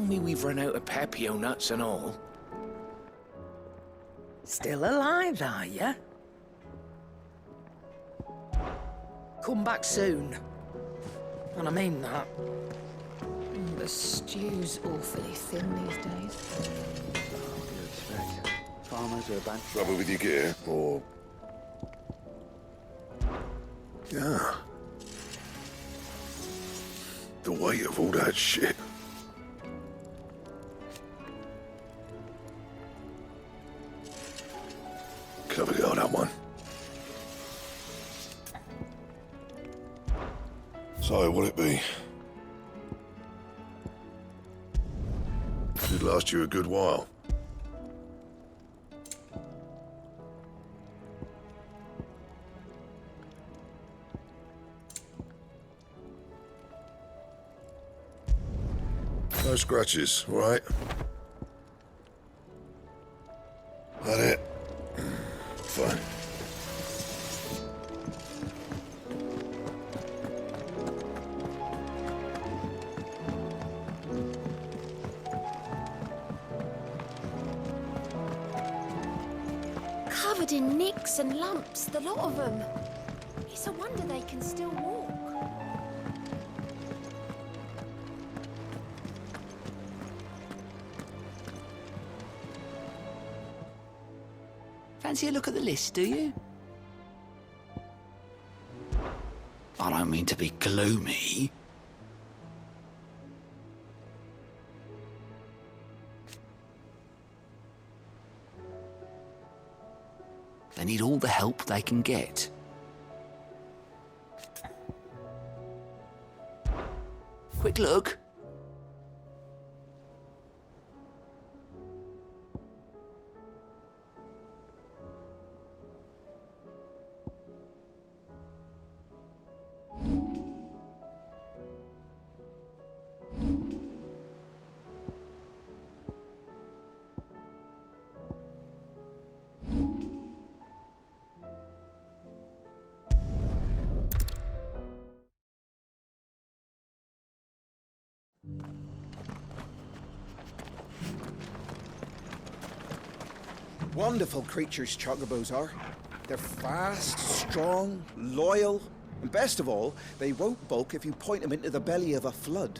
me we've run out of Pepio nuts and all? Still alive, are ya? Come back soon. And I mean that. The stew's awfully thin these days. What do you expect? Farmers are a bunch. Trouble with your gear, or... Yeah. The weight of all that shit. Clever girl, that one. So, what'll it be? Should last you a good while. No scratches, all right? That it? Fine. Covered in nicks and lumps, the lot of them. It's a wonder they can still walk. Fancy a look at the list, do you? I don't mean to be gloomy. They need all the help they can get. Quick look. Wonderful creatures, chocobos are. They're fast, strong, loyal, and best of all, they won't balk if you point them into the belly of a flood.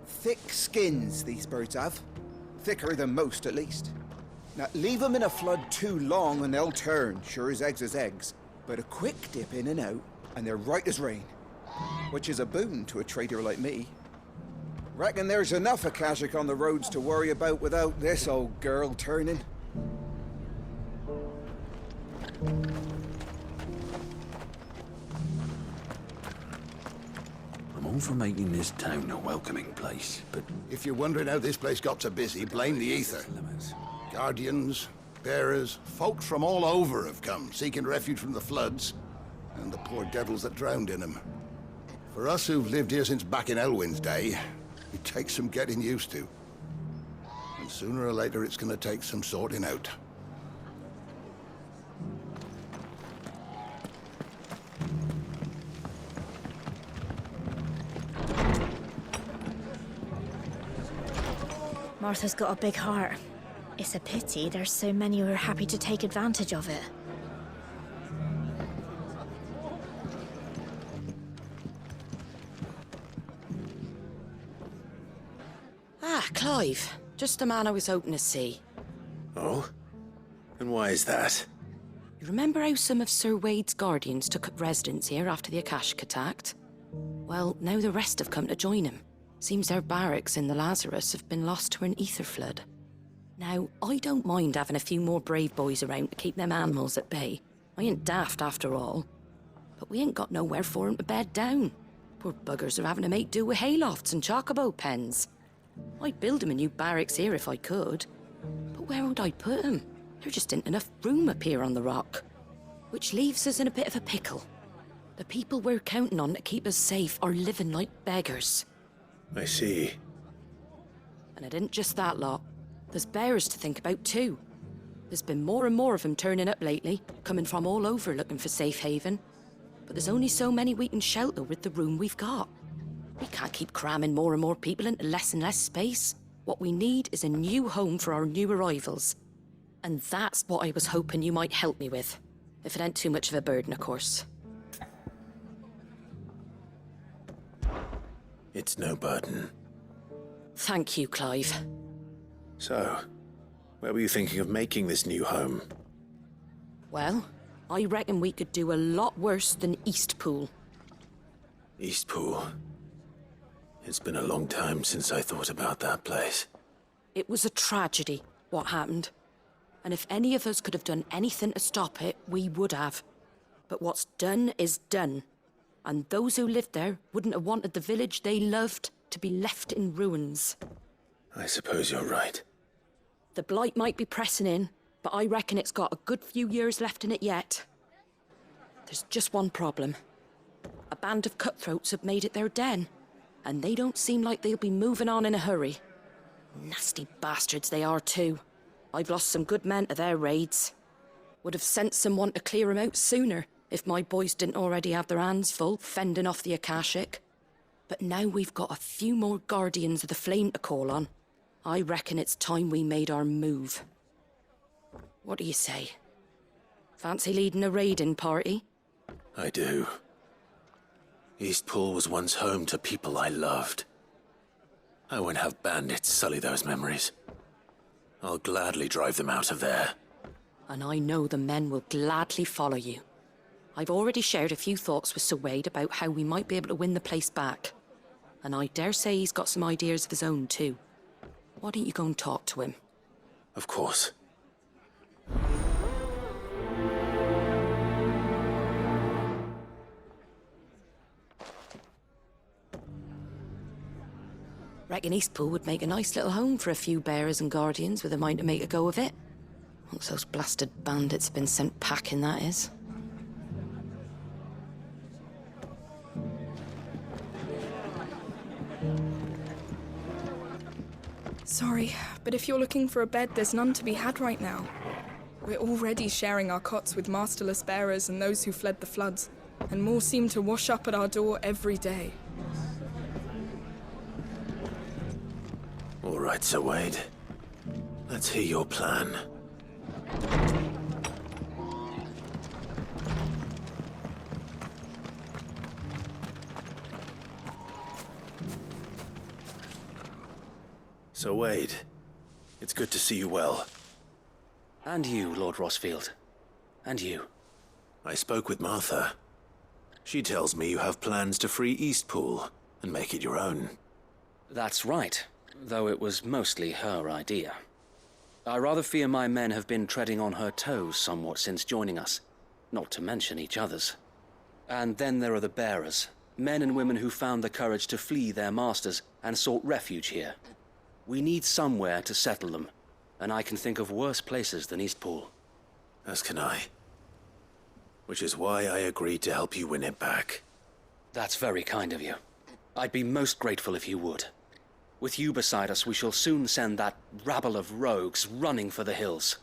Thick skins, these birds have. Thicker than most, at least. Now, leave them in a flood too long and they'll turn, sure as eggs is eggs. But a quick dip in and out, and they're right as rain. Which is a boon to a trader like me. Reckon there's enough Akashic on the roads to worry about without this old girl turning. I'm all for making this town a welcoming place, but... If you're wondering how this place got so busy, blame the ether. Guardians, bearers, folks from all over have come, seeking refuge from the floods, and the poor devils that drowned in them. For us who've lived here since back in Elwyn's day, it takes some getting used to. And sooner or later it's gonna take some sorting out. Martha's got a big heart. It's a pity there's so many who are happy to take advantage of it. Ah, Clive. Just the man I was hoping to see. Oh? And why is that? You remember how some of Sir Wade's guardians took up residence here after the Akashic attacked? Well, now the rest have come to join him. Seems their barracks in the Lazarus have been lost to an ether flood. Now, I don't mind having a few more brave boys around to keep them animals at bay. I ain't daft after all. But we ain't got nowhere for 'em to bed down. Poor buggers are having to make do with haylofts and chocobo pens. I'd build 'em a new barracks here if I could. But where would I put 'em? There just ain't enough room up here on the rock. Which leaves us in a bit of a pickle. The people we're counting on to keep us safe are living like beggars. I see. And it isn't just that lot. There's bears to think about too. There's been more and more of them turning up lately, coming from all over looking for safe haven. But there's only so many we can shelter with the room we've got. We can't keep cramming more and more people into less and less space. What we need is a new home for our new arrivals. And that's what I was hoping you might help me with. If it ain't too much of a burden, of course. It's no burden. Thank you, Clive. So, where were you thinking of making this new home? Well, I reckon we could do a lot worse than Eastpool. Eastpool. It's been a long time since I thought about that place. It was a tragedy, what happened. And if any of us could have done anything to stop it, we would have. But what's done is done. And those who lived there wouldn't have wanted the village they loved to be left in ruins. I suppose you're right. The blight might be pressing in, but I reckon it's got a good few years left in it yet. There's just one problem. A band of cutthroats have made it their den, and they don't seem like they'll be moving on in a hurry. Nasty bastards they are too. I've lost some good men to their raids. Would have sent someone to clear 'em out sooner, if my boys didn't already have their hands full fending off the Akashic. But now we've got a few more Guardians of the Flame to call on. I reckon it's time we made our move. What do you say? Fancy leading a raiding party? I do. Eastpool was once home to people I loved. I won't have bandits sully those memories. I'll gladly drive them out of there. And I know the men will gladly follow you. I've already shared a few thoughts with Sir Wade about how we might be able to win the place back. And I dare say he's got some ideas of his own too. Why don't you go and talk to him? Of course. Reckon Eastpool would make a nice little home for a few bearers and guardians with a mind to make a go of it. Once those blasted bandits have been sent packing, that is. Sorry, but if you're looking for a bed, there's none to be had right now. We're already sharing our cots with masterless bearers and those who fled the floods, and more seem to wash up at our door every day. All right, Sir Wade. Let's hear your plan. So, Wade, it's good to see you well. And you, Lord Rossfield. And you. I spoke with Martha. She tells me you have plans to free Eastpool and make it your own. That's right, though it was mostly her idea. I rather fear my men have been treading on her toes somewhat since joining us, not to mention each other's. And then there are the bearers, men and women who found the courage to flee their masters and sought refuge here. We need somewhere to settle them, and I can think of worse places than Eastpool. As can I. Which is why I agreed to help you win it back. That's very kind of you. I'd be most grateful if you would. With you beside us, we shall soon send that rabble of rogues running for the hills.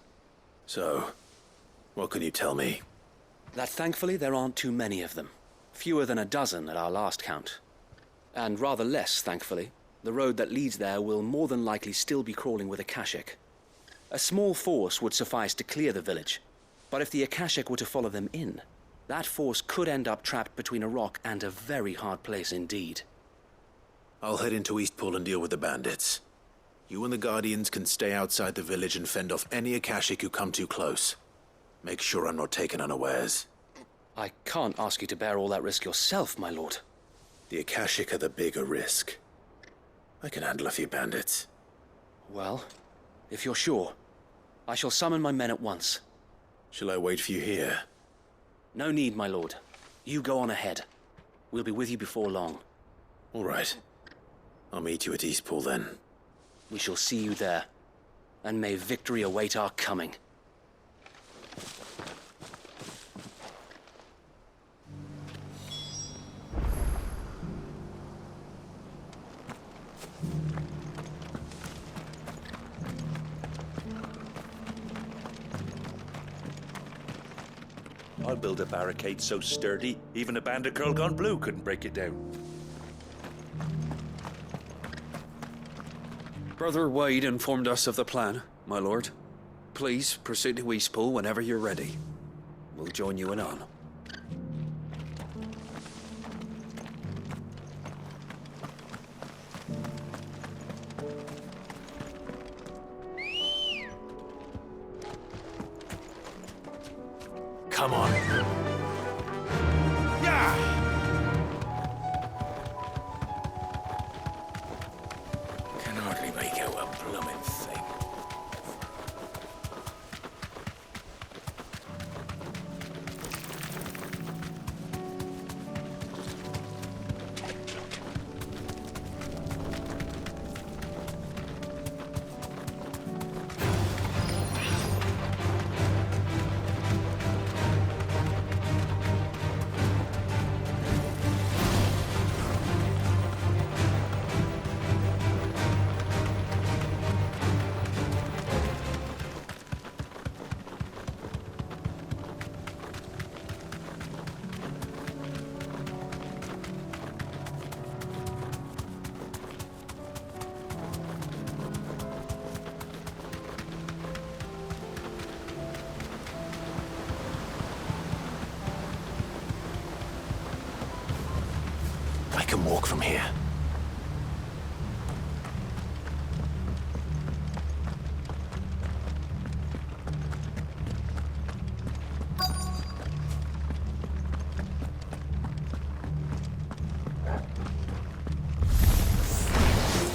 So, what can you tell me? That thankfully there aren't too many of them. Fewer than a dozen at our last count. And rather less, thankfully. The road that leads there will more than likely still be crawling with Akashic. A small force would suffice to clear the village, but if the Akashic were to follow them in, that force could end up trapped between a rock and a very hard place indeed. I'll head into Eastpool and deal with the bandits. You and the Guardians can stay outside the village and fend off any Akashic who come too close. Make sure I'm not taken unawares. I can't ask you to bear all that risk yourself, my lord. The Akashic are the bigger risk. I can handle a few bandits. Well, if you're sure, I shall summon my men at once. Shall I wait for you here? No need, my lord. You go on ahead. We'll be with you before long. All right. I'll meet you at Eastpool then. We shall see you there. And may victory await our coming. I'll build a barricade so sturdy, even a band of Curl Gone Blue couldn't break it down. Brother Wade informed us of the plan, my lord. Please proceed to Eastpool whenever you're ready. We'll join you in on. Come on. Can hardly make out a blooming thing. I can walk from here.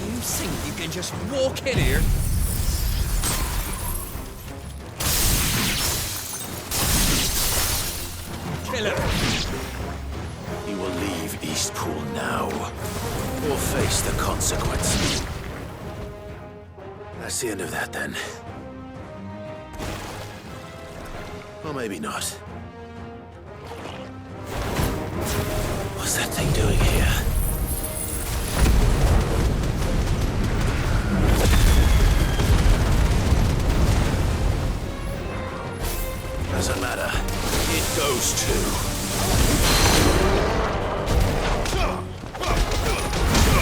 You think you can just walk in here? Kill him! He will leave Eastpool now, or face the consequence. That's the end of that, then. Or maybe not. What's that thing doing here? Doesn't matter. It goes too.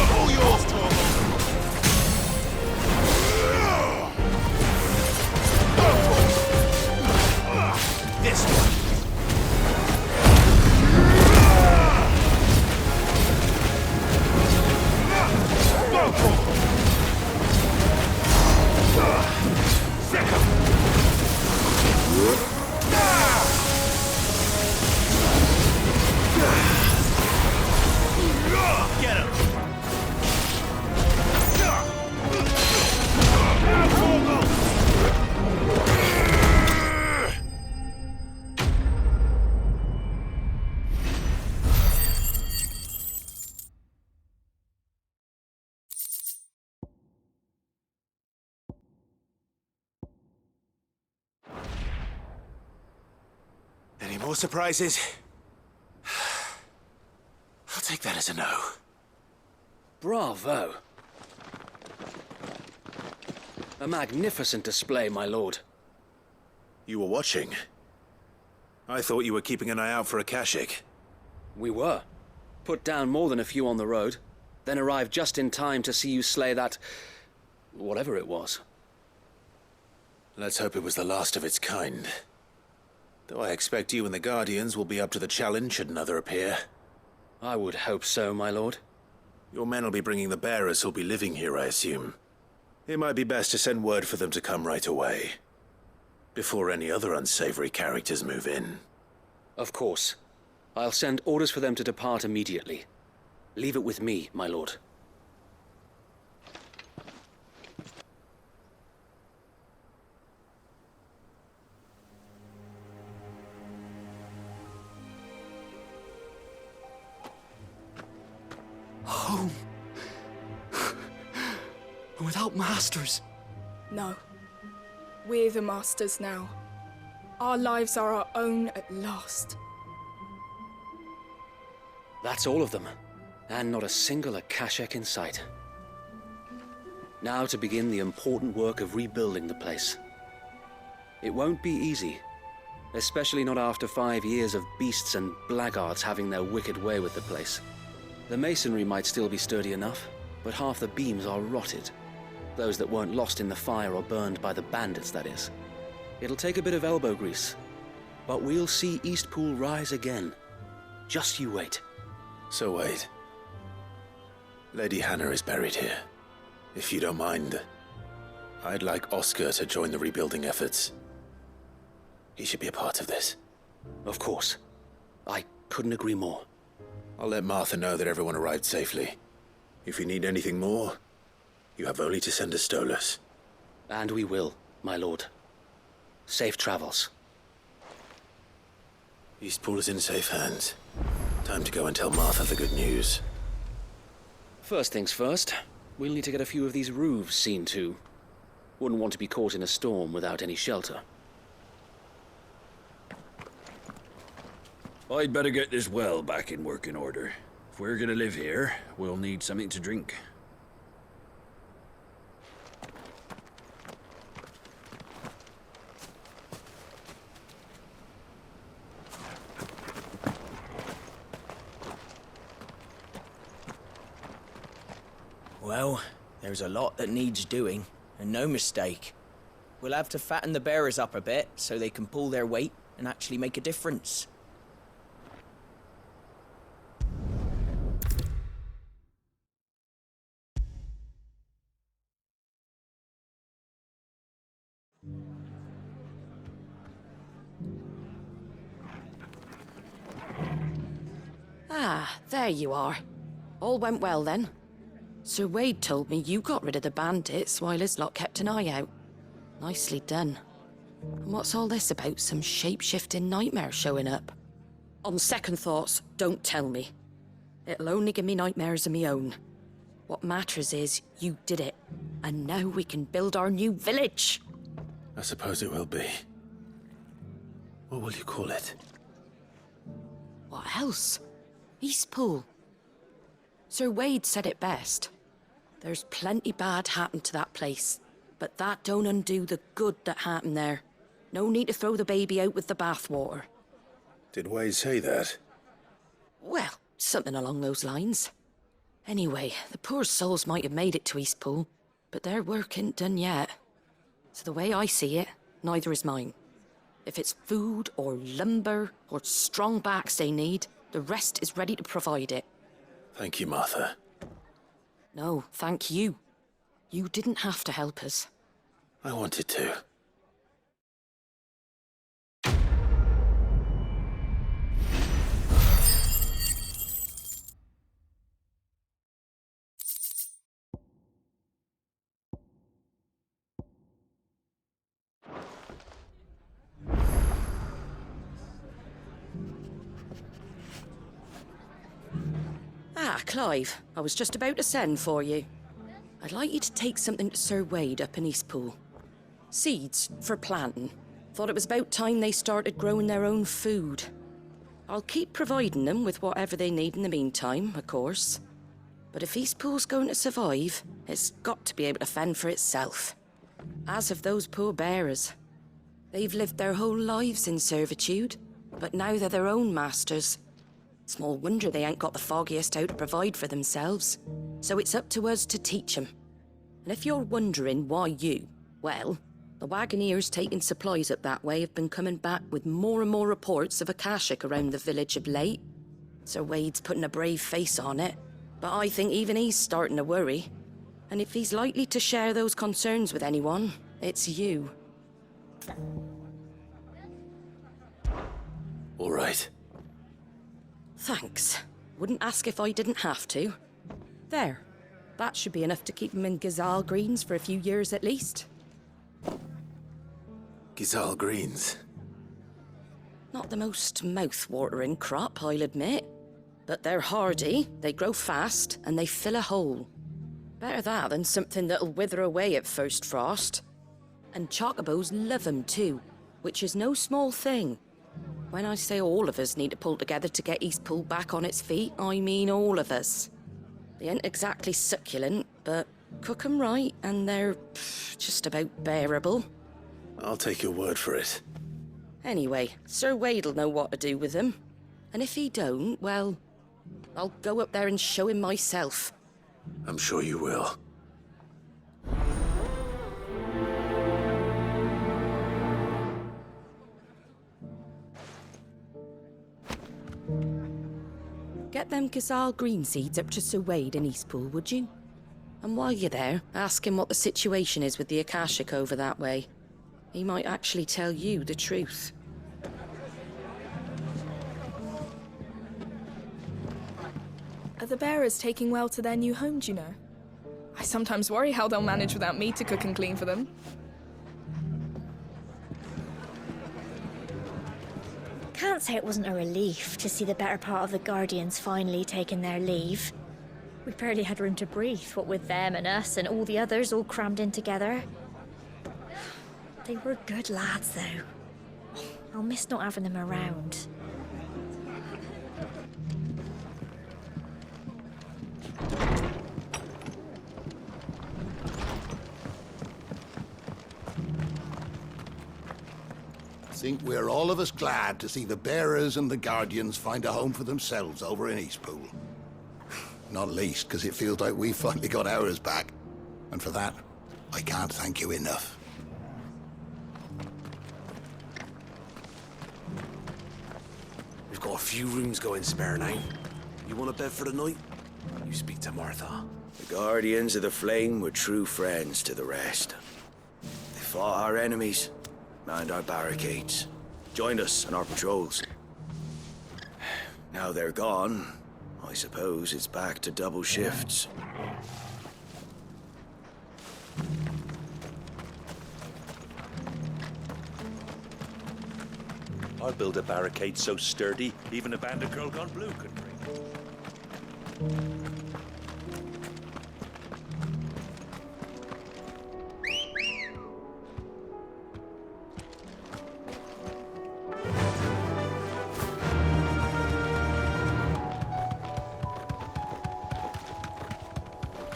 All yours, Torvald! This one! Get him! Any more surprises? I'll take that as a no. Bravo. A magnificent display, my lord. You were watching? I thought you were keeping an eye out for a Kashik. We were. Put down more than a few on the road, then arrived just in time to see you slay that... whatever it was. Let's hope it was the last of its kind. Though I expect you and the Guardians will be up to the challenge should another appear. I would hope so, my lord. Your men will be bringing the bearers who'll be living here, I assume. It might be best to send word for them to come right away, before any other unsavory characters move in. Of course. I'll send orders for them to depart immediately. Leave it with me, my lord. Home. Without masters. No. We're the masters now. Our lives are our own at last. That's all of them. And not a single Akashek in sight. Now to begin the important work of rebuilding the place. It won't be easy. Especially not after 5 years of beasts and blackguards having their wicked way with the place. The masonry might still be sturdy enough, but half the beams are rotted. Those that weren't lost in the fire or burned by the bandits, that is. It'll take a bit of elbow grease, but we'll see Eastpool rise again. Just you wait. So wait. Lady Hannah is buried here. If you don't mind, I'd like Oscar to join the rebuilding efforts. He should be a part of this. Of course. I couldn't agree more. I'll let Martha know that everyone arrived safely. If you need anything more, you have only to send a Stolas. And we will, my lord. Safe travels. Eastpool is in safe hands. Time to go and tell Martha the good news. First things first, we'll need to get a few of these roofs seen to. Wouldn't want to be caught in a storm without any shelter. I'd better get this well back in working order. If we're gonna live here, we'll need something to drink. Well, there's a lot that needs doing, and no mistake. We'll have to fatten the bearers up a bit so they can pull their weight and actually make a difference. Ah, there you are. All went well then. Sir Wade told me you got rid of the bandits while his lot kept an eye out. Nicely done. And what's all this about some shape-shifting nightmare showing up? On second thoughts, don't tell me. It'll only give me nightmares of me own. What matters is you did it, and now we can build our new village. I suppose it will be. What will you call it? What else? Eastpool. Sir Wade said it best. There's plenty bad happened to that place, but that don't undo the good that happened there. No need to throw the baby out with the bathwater. Did Wade say that? Well, something along those lines. Anyway, the poor souls might have made it to Eastpool, but their work ain't done yet. So the way I see it, neither is mine. If it's food or lumber or strong backs they need, the rest is ready to provide it. Thank you, Martha. No, thank you. You didn't have to help us. I wanted to. Ah, Clive, I was just about to send for you. I'd like you to take something to Sir Wade up in Eastpool. Seeds for planting. Thought it was about time they started growing their own food. I'll keep providing them with whatever they need in the meantime, of course. But if Eastpool's going to survive, it's got to be able to fend for itself. As of those poor bearers. They've lived their whole lives in servitude, but now they're their own masters. Small wonder they ain't got the foggiest how to provide for themselves. So it's up to us to teach them. And if you're wondering why you, well, the wagoneers taking supplies up that way have been coming back with more and more reports of Akashic around the village of late. Sir Wade's putting a brave face on it, but I think even he's starting to worry. And if he's likely to share those concerns with anyone, it's you. All right. Thanks. Wouldn't ask if I didn't have to. There. That should be enough to keep him in Gazal Greens for a few years at least. Gazal Greens? Not the most mouth-watering crop, I'll admit. But they're hardy, they grow fast, and they fill a hole. Better that than something that'll wither away at first frost. And chocobos love 'em too, which is no small thing. When I say all of us need to pull together to get Eastpool back on its feet, I mean all of us. They ain't exactly succulent, but cook 'em right and they're just about bearable. I'll take your word for it. Anyway, Sir Wade'll know what to do with them. And if he don't, well, I'll go up there and show him myself. I'm sure you will. Get them Gazal green seeds up to Sir Wade in Eastpool, would you? And while you're there, ask him what the situation is with the Akashic over that way. He might actually tell you the truth. Are the bearers taking well to their new home, do you know? I sometimes worry how they'll manage without me to cook and clean for them. Can't say it wasn't a relief to see the better part of the Guardians finally taking their leave. We barely had room to breathe, what with them and us and all the others all crammed in together. They were good lads, though. I'll miss not having them around. I think we're all of us glad to see the Bearers and the Guardians find a home for themselves over in Eastpool. Not least because it feels like we finally got ours back. And for that, I can't thank you enough. We've got a few rooms going spare now. You want a bed for the night? You speak to Martha. The Guardians of the Flame were true friends to the rest. They fought our enemies, manned our barricades, joined us on our patrols. Now they're gone, I suppose it's back to double shifts. I'll build a barricade so sturdy, even a band of Girl Gone Blue could break.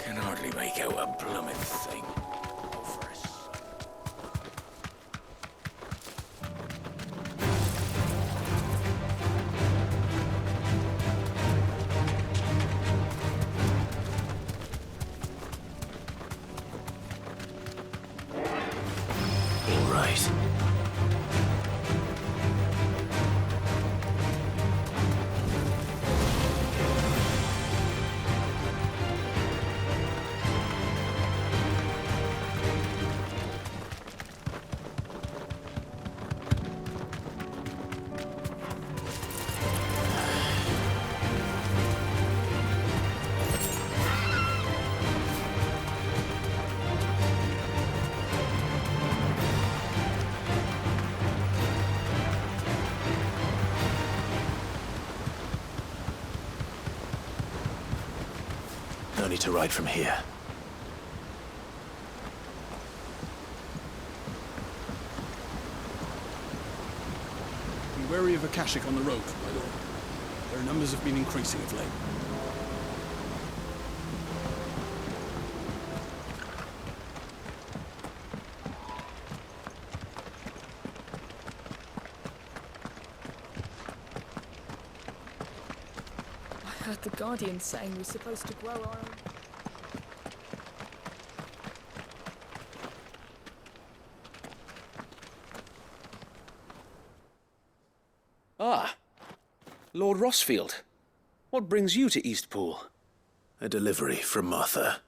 Can hardly make out a bloomin' thing. All right. No need to ride from here. Be wary of Akashic on the road, my lord. Their numbers have been increasing of late. I heard the Guardians saying we're supposed to grow our own. Ah, Lord Rossfield. What brings you to Eastpool? A delivery from Martha.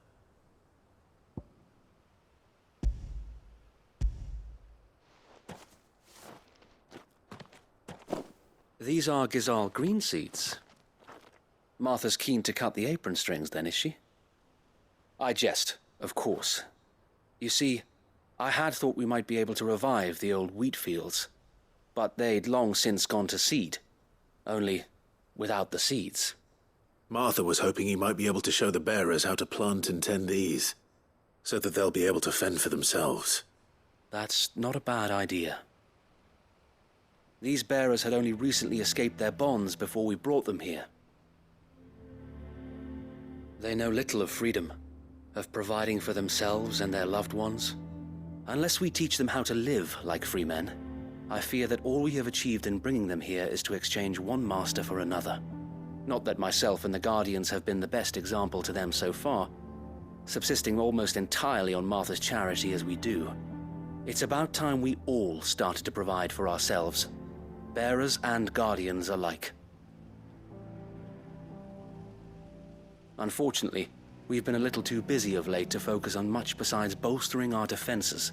These are Gazal green seeds. Martha's keen to cut the apron strings, then, is she? I jest, of course. You see, I had thought we might be able to revive the old wheat fields, but they'd long since gone to seed, only without the seeds. Martha was hoping he might be able to show the bearers how to plant and tend these, so that they'll be able to fend for themselves. That's not a bad idea. These bearers had only recently escaped their bonds before we brought them here. They know little of freedom, of providing for themselves and their loved ones. Unless we teach them how to live like free men, I fear that all we have achieved in bringing them here is to exchange one master for another. Not that myself and the Guardians have been the best example to them so far, subsisting almost entirely on Martha's charity as we do. It's about time we all started to provide for ourselves, bearers and Guardians alike. Unfortunately, we've been a little too busy of late to focus on much besides bolstering our defenses.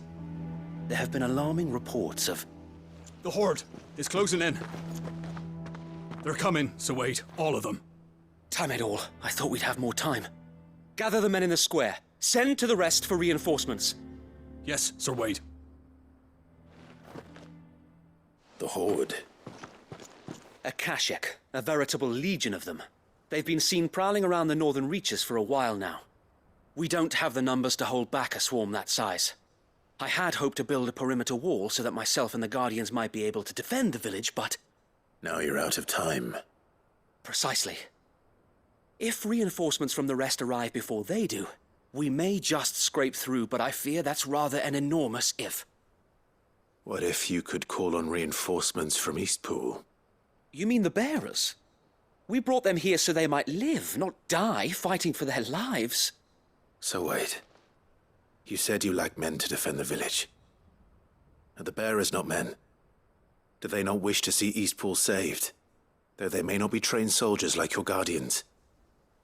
There have been alarming reports of... The Horde is closing in. They're coming, so wait, all of them. Damn it all, I thought we'd have more time. Gather the men in the square. Send to the rest for reinforcements. Yes, Sir Wade. The Horde. Akashic, a veritable legion of them. They've been seen prowling around the northern reaches for a while now. We don't have the numbers to hold back a swarm that size. I had hoped to build a perimeter wall so that myself and the Guardians might be able to defend the village, but... Now you're out of time. Precisely. If reinforcements from the rest arrive before they do, we may just scrape through, but I fear that's rather an enormous if. What if you could call on reinforcements from Eastpool? You mean the bearers? We brought them here so they might live, not die fighting for their lives. So wait. You said you lack men to defend the village. Are the bearers not men? Do they not wish to see Eastpool saved? Though they may not be trained soldiers like your Guardians.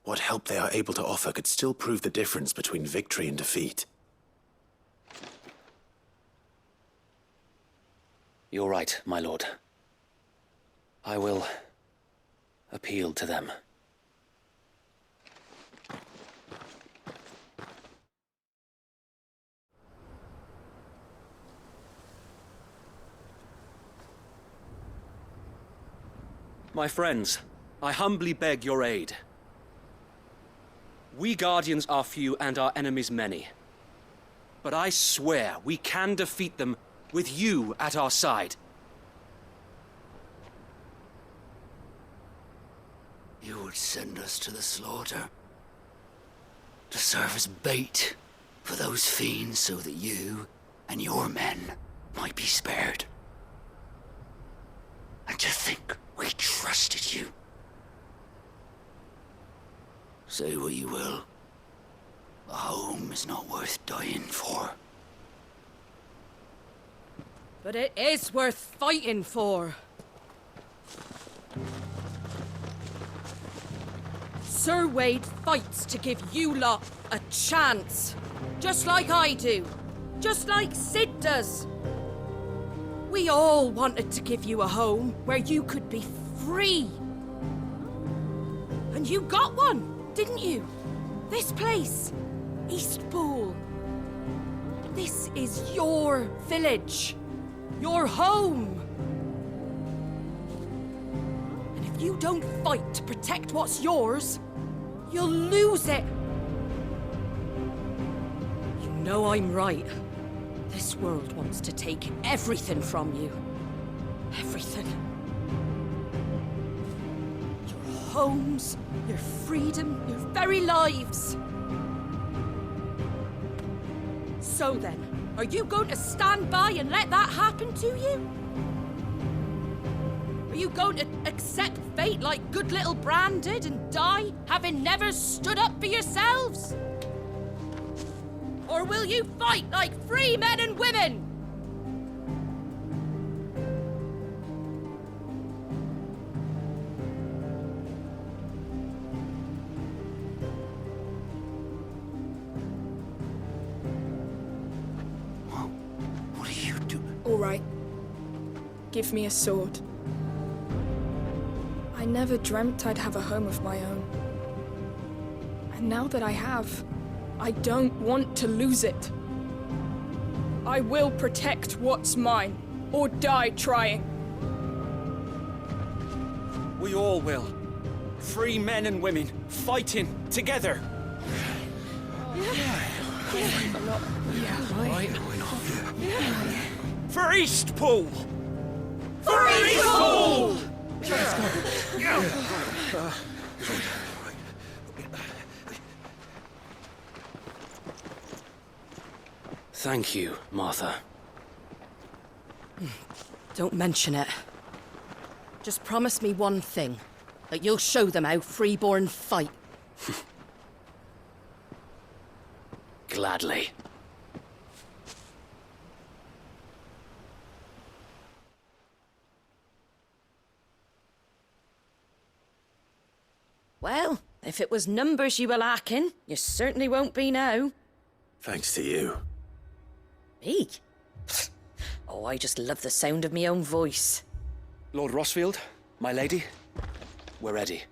What help they are able to offer could still prove the difference between victory and defeat. You're right, my lord. I will appeal to them. My friends, I humbly beg your aid. We Guardians are few and our enemies many. But I swear we can defeat them with you at our side. You would send us to the slaughter, to serve as bait for those fiends so that you and your men might be spared. And to think we trusted you. Say what you will, a home is not worth dying for. But it is worth fighting for. Sir Wade fights to give you lot a chance. Just like I do. Just like Sid does. We all wanted to give you a home where you could be free. And you got one, didn't you? This place, Eastpool. This is your village. Your home. And if you don't fight to protect what's yours, you'll lose it. You know I'm right. This world wants to take everything from you. Everything. Your homes, your freedom, your very lives. So then, are you going to stand by and let that happen to you? Are you going to accept fate like good little Bran did and die, having never stood up for yourselves? Or will you fight like free men and women? What are you doing? All right. Give me a sword. I never dreamt I'd have a home of my own. And now that I have, I don't want to lose it. I will protect what's mine, or die trying. We all will. Free men and women, fighting together. For Eastpool! For Eastpool! Thank you, Martha. Don't mention it. Just promise me one thing. That you'll show them how freeborn fight. Gladly. Well, If it was numbers you were lacking, you certainly won't be now. Thanks to you. Me? Oh, I just love the sound of my own voice. Lord Rossfield, my lady, we're ready.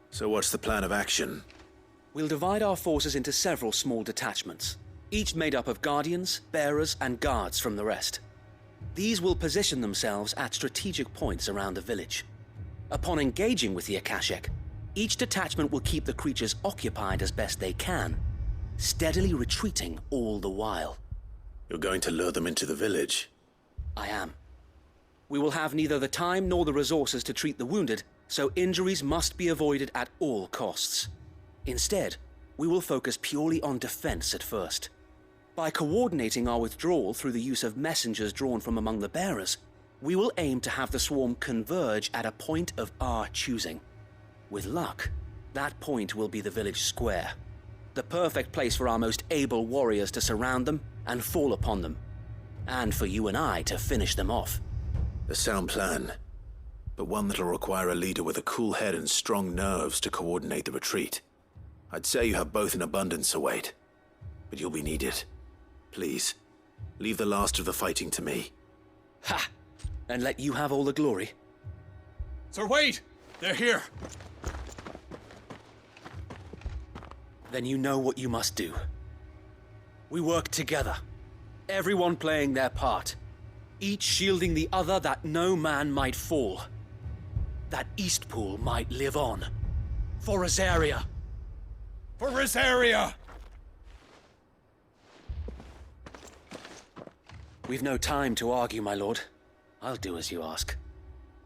So what's the plan of action? We'll divide our forces into several small detachments, each made up of guardians, bearers, and guards from the rest. These will position themselves at strategic points around the village. Upon engaging with the Akashic, each detachment will keep the creatures occupied as best they can, steadily retreating all the while. You're going to lure them into the village? I am. We will have neither the time nor the resources to treat the wounded, so injuries must be avoided at all costs. Instead, we will focus purely on defense at first. By coordinating our withdrawal through the use of messengers drawn from among the bearers, we will aim to have the swarm converge at a point of our choosing. With luck, that point will be the village square, the perfect place for our most able warriors to surround them and fall upon them, and for you and I to finish them off. A sound plan, but one that'll require a leader with a cool head and strong nerves to coordinate the retreat. I'd say you have both in abundance, Wade, but you'll be needed. Please, leave the last of the fighting to me. Ha! And let you have all the glory. Sir Wade! They're here! Then you know what you must do. We work together, everyone playing their part, each shielding the other that no man might fall, that Eastpool might live on. For Rosaria! For Rosaria! We've no time to argue, my lord. I'll do as you ask.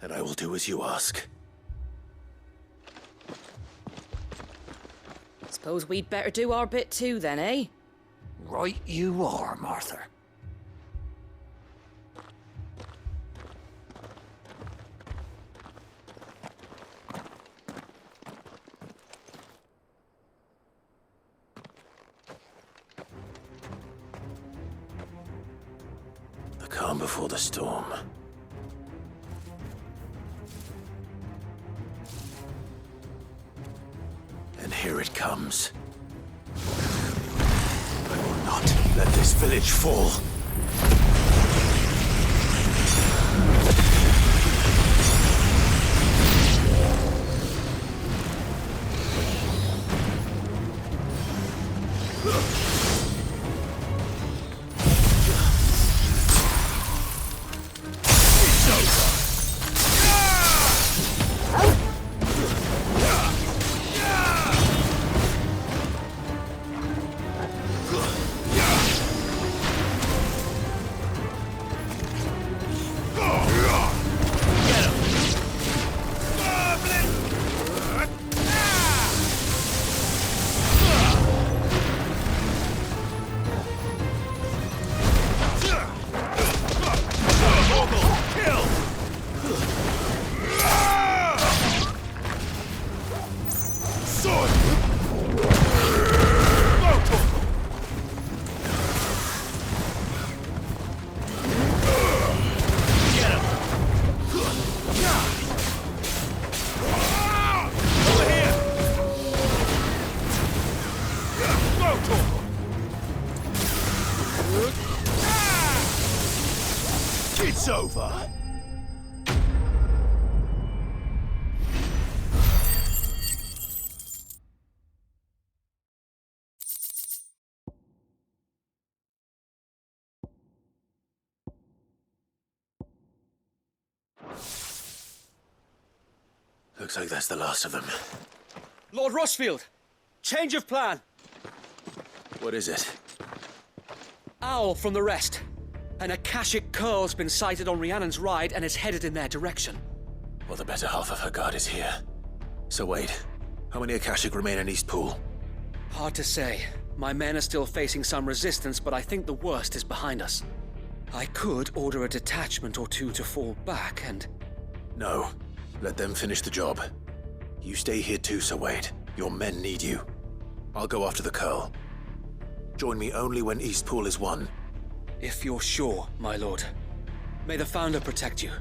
And I will do as you ask. Suppose we'd better do our bit too then, eh? Right you are, Martha. The calm before the storm. And here it comes. I will not let this village fall. It's over. Looks like that's the last of them. Lord Rossfield! Change of plan! What is it? Owl from the rest. An Akashic curl's been sighted on Rhiannon's ride and is headed in their direction. Well, the better half of her guard is here. So wait, how many Akashic remain in Eastpool? Hard to say. My men are still facing some resistance, but I think the worst is behind us. I could order a detachment or two to fall back and... No. Let them finish the job. You stay here too, Sir Wade. Your men need you. I'll go after the curl. Join me only when Eastpool is won. If you're sure, my lord. May the Founder protect you.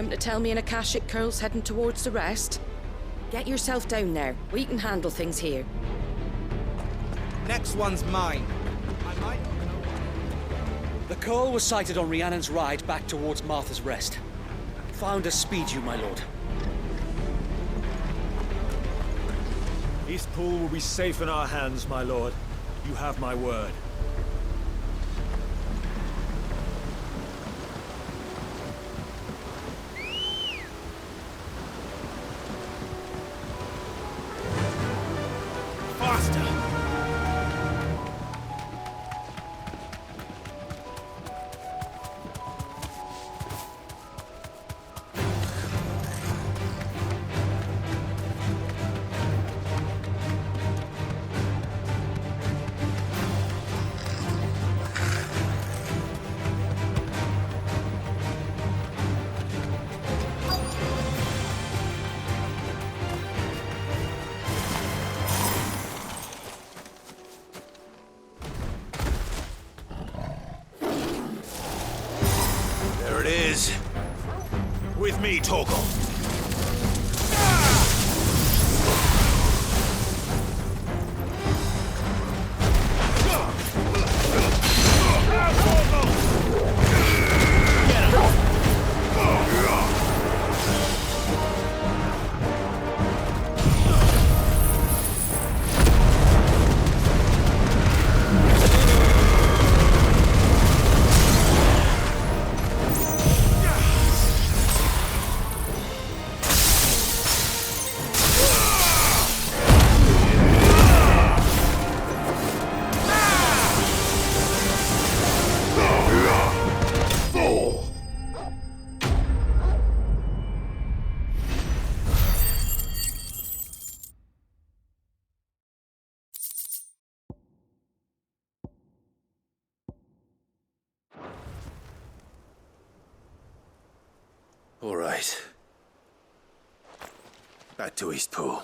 Come to tell me an Akashic Curl's heading towards the rest? Get yourself down there. We can handle things here. Next one's mine. The Curl was sighted on Rhiannon's ride back towards Martha's Rest. Found to speed you, my lord. Eastpool will be safe in our hands, my lord. You have my word. There it is. With me, Torgal. All right. Back to Eastpool.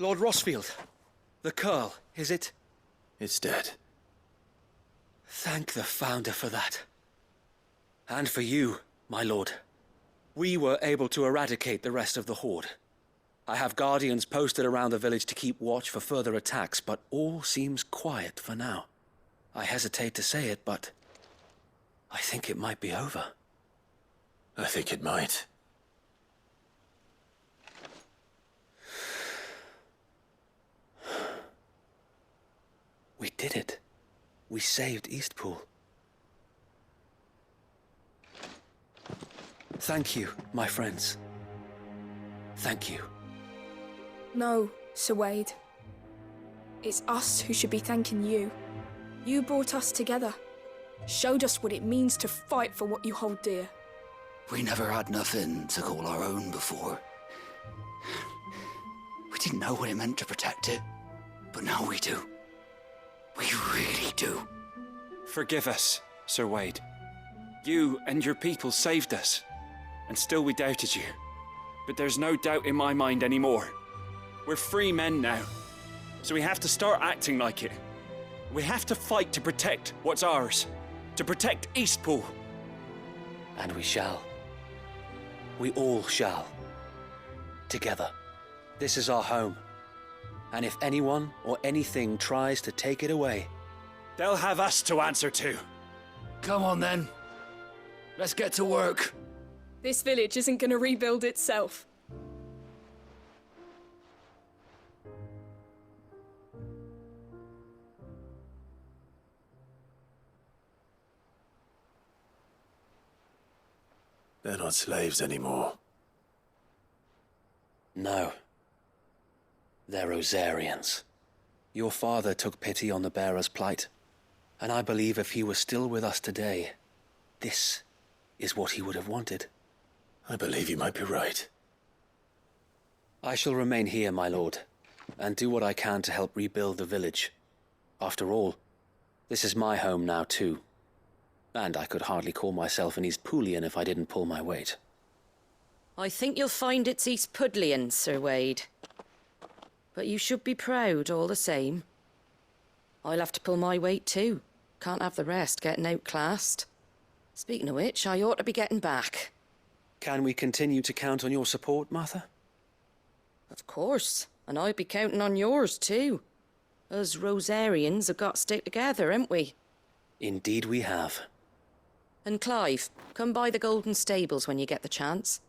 Lord Rossfield, the Curl, is it? It's dead. Thank the Founder for that. And for you, my lord. We were able to eradicate the rest of the Horde. I have guardians posted around the village to keep watch for further attacks, but all seems quiet for now. I hesitate to say it, but I think it might be over. I think it might. We did it. We saved Eastpool. Thank you, my friends. Thank you. No, Sir Wade. It's us who should be thanking you. You brought us together. Showed us what it means to fight for what you hold dear. We never had nothing to call our own before. We didn't know what it meant to protect it, but now we do. We really do. Forgive us, Sir Wade. You and your people saved us, and still we doubted you. But there's no doubt in my mind anymore. We're free men now, so we have to start acting like it. We have to fight to protect what's ours, to protect Eastpool. And we shall. We all shall. Together. This is our home. And if anyone or anything tries to take it away, they'll have us to answer to. Come on then. Let's get to work. This village isn't gonna rebuild itself. They're not slaves anymore. No. They're Rosarians. Your father took pity on the bearer's plight, and I believe if he was still with us today, this is what he would have wanted. I believe you might be right. I shall remain here, my lord, and do what I can to help rebuild the village. After all, This is my home now, too. And I could hardly call myself an East Poolian if I didn't pull my weight. I think you'll find it's East Pudlian, Sir Wade. But you should be proud all the same. I'll have to pull my weight too. Can't have the rest getting outclassed. Speaking of which, I ought to be getting back. Can we continue to count on your support, Martha? Of course, and I'll be counting on yours too. Us Rosarians have got to stick together, haven't we? Indeed we have. And Clive, come by the Golden Stables when you get the chance.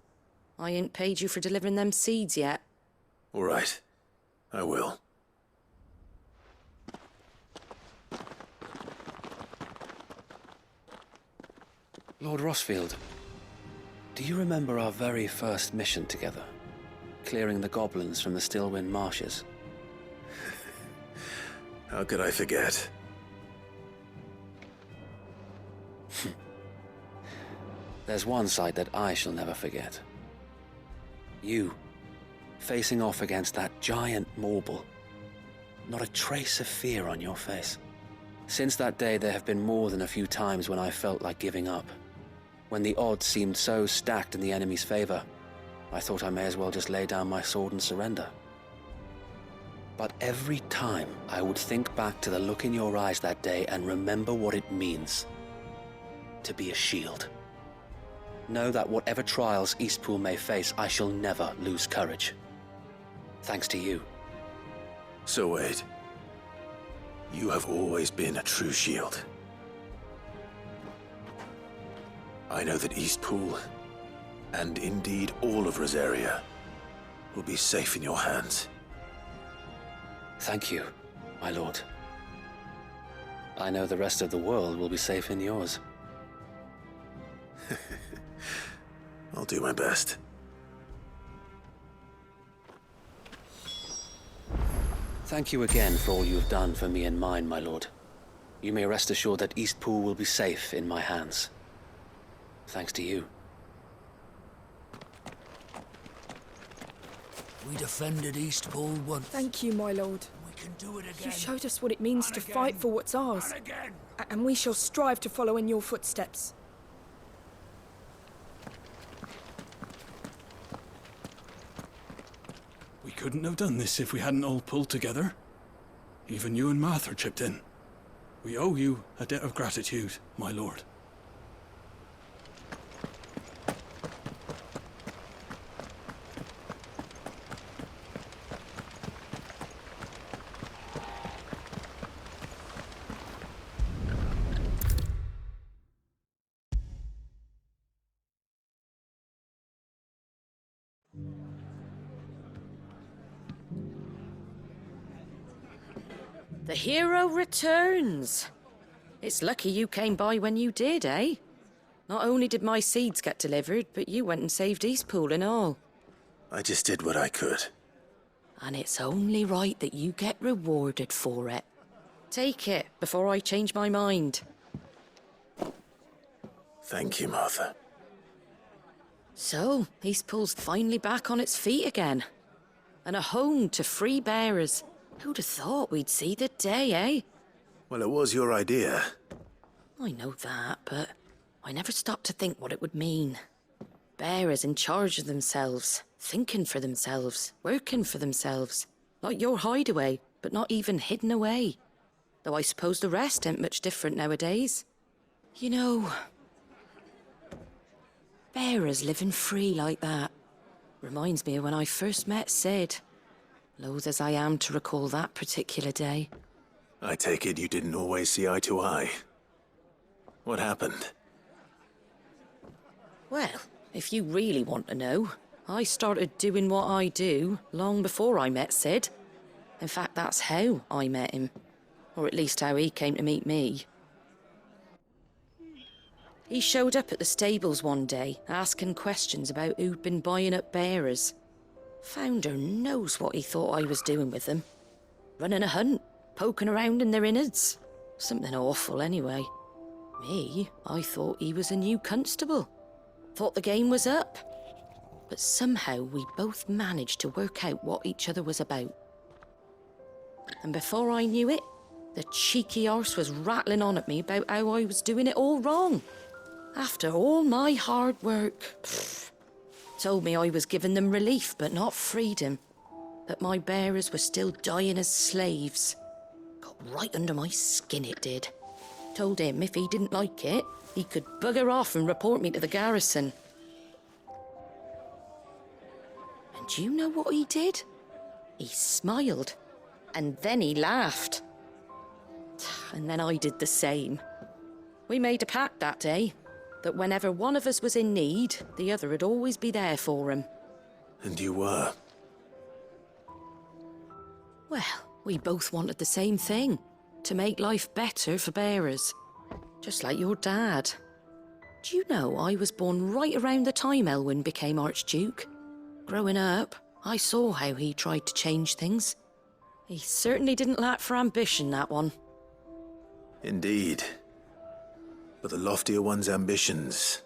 I ain't paid you for delivering them seeds yet. All right. I will. Lord Rossfield, do you remember our very first mission together? Clearing the goblins from the Stillwind Marshes? How could I forget? There's one sight that I shall never forget. You, facing off against that giant Morble. Not a trace of fear on your face. Since that day, there have been more than a few times when I felt like giving up. When the odds seemed so stacked in the enemy's favor, I thought I may as well just lay down my sword and surrender. But every time, I would think back to the look in your eyes that day and remember what it means to be a shield. Know that whatever trials Eastpool may face, I shall never lose courage. Thanks to you. So Wade, you have always been a true shield. I know that Eastpool, and indeed all of Rosaria, will be safe in your hands. Thank you, my lord. I know the rest of the world will be safe in yours. I'll do my best. Thank you again for all you've done for me and mine, my lord. You may rest assured that Eastpool will be safe in my hands. Thanks to you. We defended Eastpool once. Thank you, my lord. We can do it again. You showed us what it means to fight for what's ours. And we shall strive to follow in your footsteps. We couldn't have done this if we hadn't all pulled together. Even you and Martha chipped in. We owe you a debt of gratitude, my lord. The hero returns. It's lucky you came by when you did, eh? Not only did my seeds get delivered, but you went and saved Eastpool and all. I just did what I could. And it's only right that you get rewarded for it. Take it before I change my mind. Thank you, Martha. So, Eastpool's finally back on its feet again. And a home to free bearers. Who'd have thought we'd see the day, eh? Well, it was your idea. I know that, but I never stopped to think what it would mean. Bearers in charge of themselves, thinking for themselves, working for themselves. Like your hideaway, but not even hidden away. Though I suppose the rest ain't much different nowadays. You know, bearers living free like that reminds me of when I first met Sid. Loath as I am to recall that particular day. I take it you didn't always see eye to eye. What happened? Well, if you really want to know, I started doing what I do long before I met Sid. In fact, that's how I met him. Or at least how he came to meet me. He showed up at the stables one day, asking questions about who'd been buying up bearers. Founder knows what he thought I was doing with them. Running a hunt, poking around in their innards. Something awful, anyway. Me, I thought he was a new constable. Thought the game was up. But somehow we both managed to work out what each other was about. And before I knew it, The cheeky arse was rattling on at me about how I was doing it all wrong. After all my hard work. Pfft. Told me I was giving them relief, but not freedom. That my bearers were still dying as slaves. Got right under my skin, it did. Told him if he didn't like it, he could bugger off and report me to the garrison. And do you know what he did? He smiled, and then he laughed. And then I did the same. We made a pact that day, that whenever one of us was in need, the other would always be there for him. And you were? Well, we both wanted the same thing. To make life better for bearers. Just like your dad. Do you know I was born right around the time Elwyn became Archduke? Growing up, I saw how he tried to change things. He certainly didn't lack for ambition, that one. Indeed. But the loftier one's ambitions,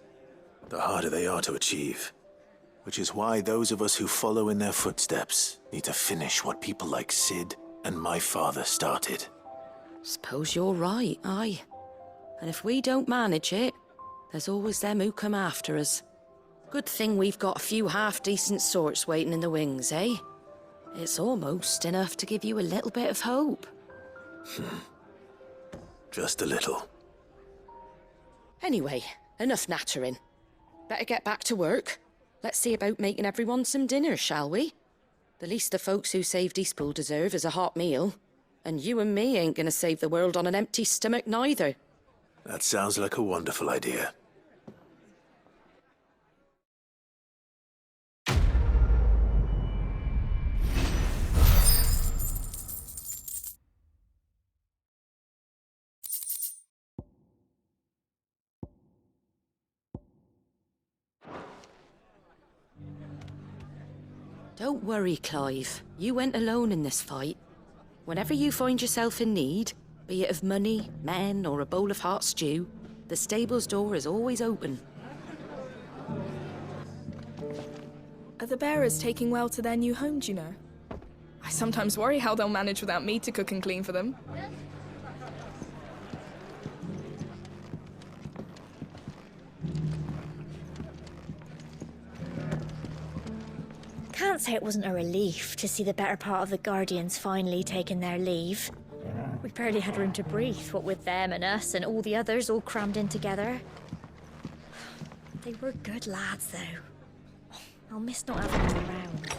the harder they are to achieve. Which is why those of us who follow in their footsteps need to finish what people like Sid and my father started. Suppose you're right, aye. And if we don't manage it, there's always them who come after us. Good thing we've got a few half-decent sorts waiting in the wings, eh? It's almost enough to give you a little bit of hope. Just a little. Anyway, enough nattering. Better get back to work. Let's see about making everyone some dinner, shall we? The least the folks who saved Eastpool deserve is a hot meal. And you and me ain't gonna save the world on an empty stomach neither. That sounds like a wonderful idea. Don't worry, Clive. You went alone in this fight. Whenever you find yourself in need, be it of money, men, or a bowl of hot stew, the stable's door is always open. Are the bearers taking well to their new home, do you know? I sometimes worry how they'll manage without me to cook and clean for them. Can't say it wasn't a relief to see the better part of the Guardians finally taking their leave. We barely had room to breathe, what with them and us and all the others all crammed in together. They were good lads, though. I'll miss not having them around.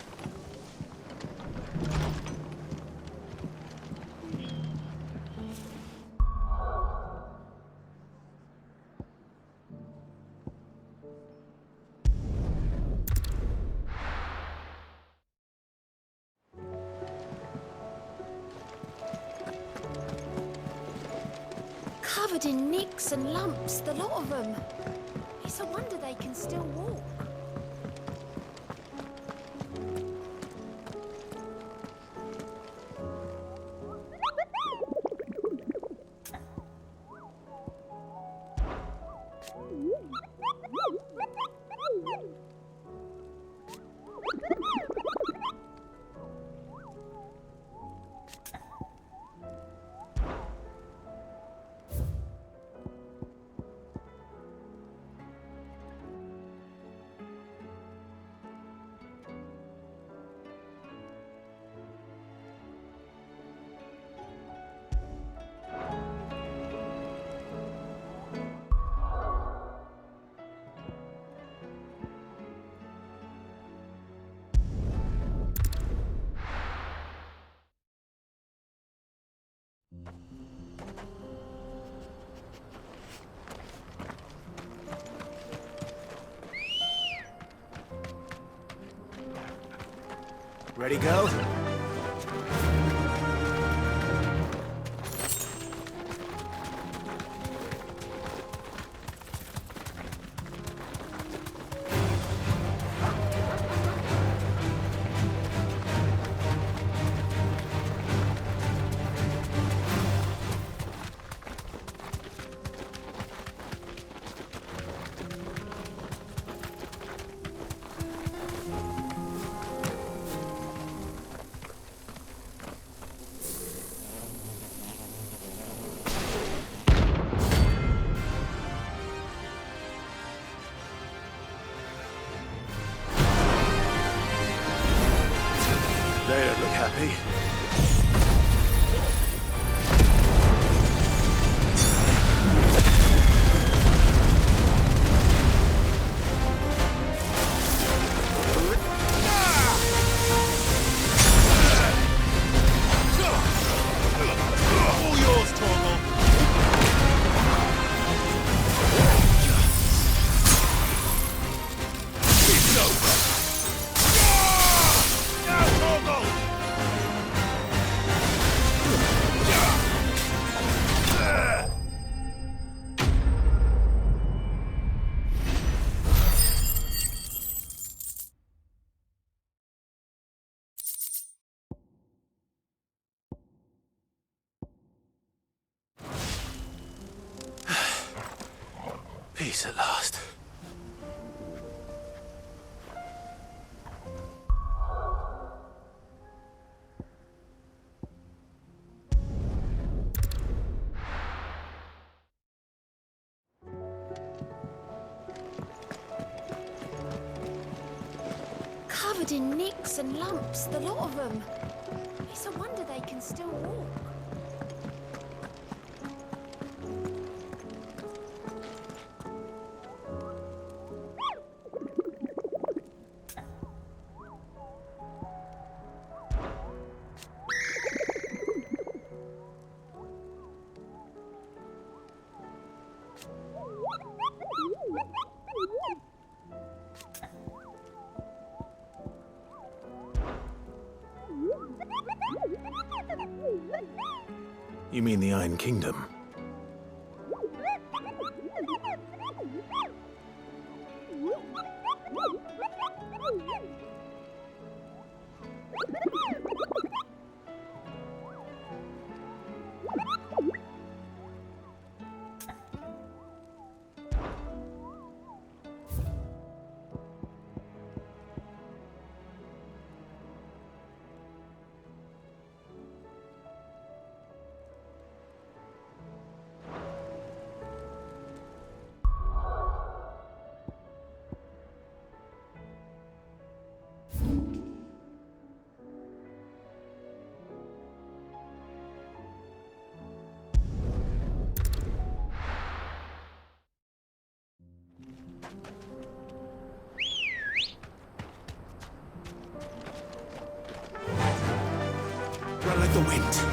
Covered in nicks and lumps, the lot of them. It's a wonder they can still walk. Ready, go? me. All yours, Torgal. It's over. Now, Torgal! Peace at last. Covered in nicks and lumps, the lot of them. It's a wonder they can still walk. You mean the Iron Kingdom? Run like the wind.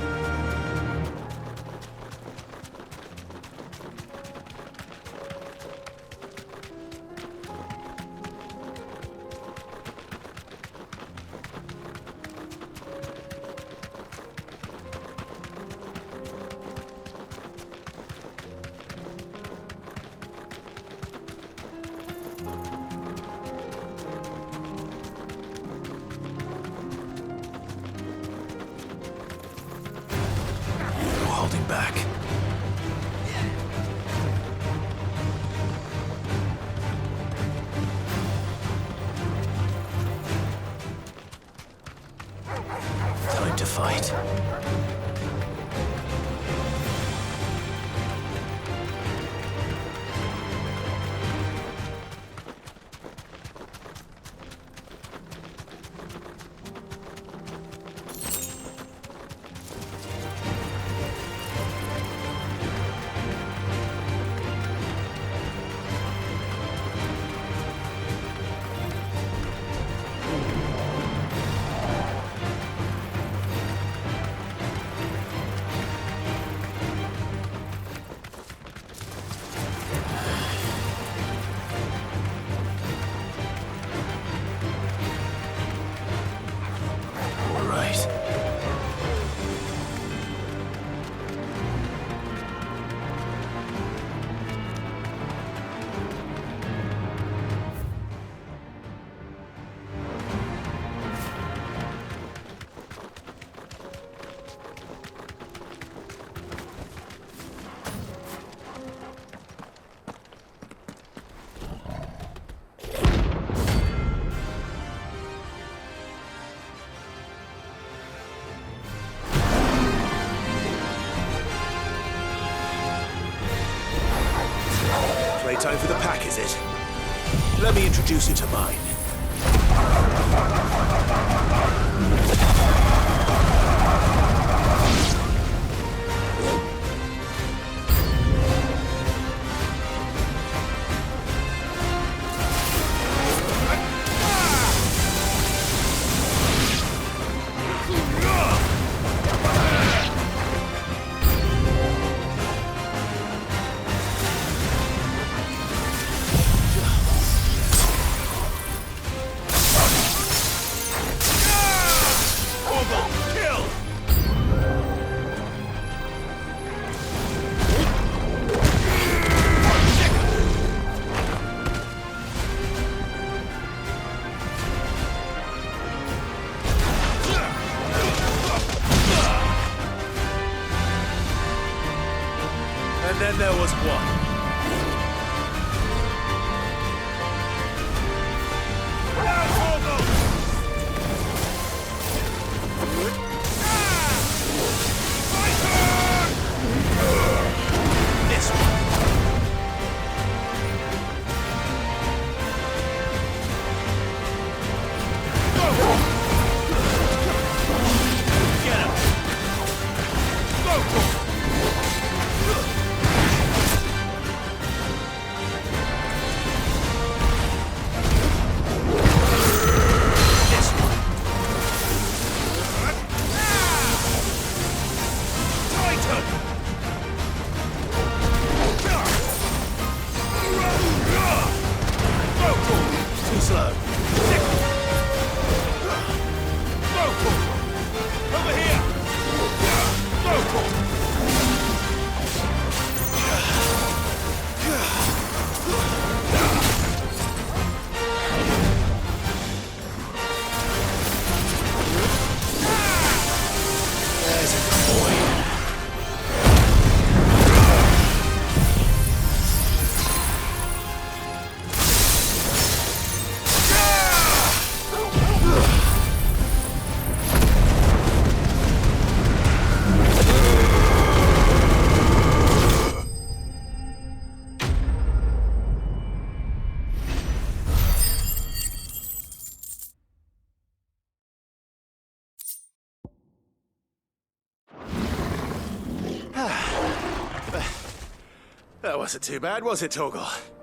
Holding back. Time to fight. Playtime for the pack, is it? Let me introduce you to mine. then there was one. This one. Get him. Go. Too slow. Over here. There's a good boy. That wasn't too bad, was it, Torgal?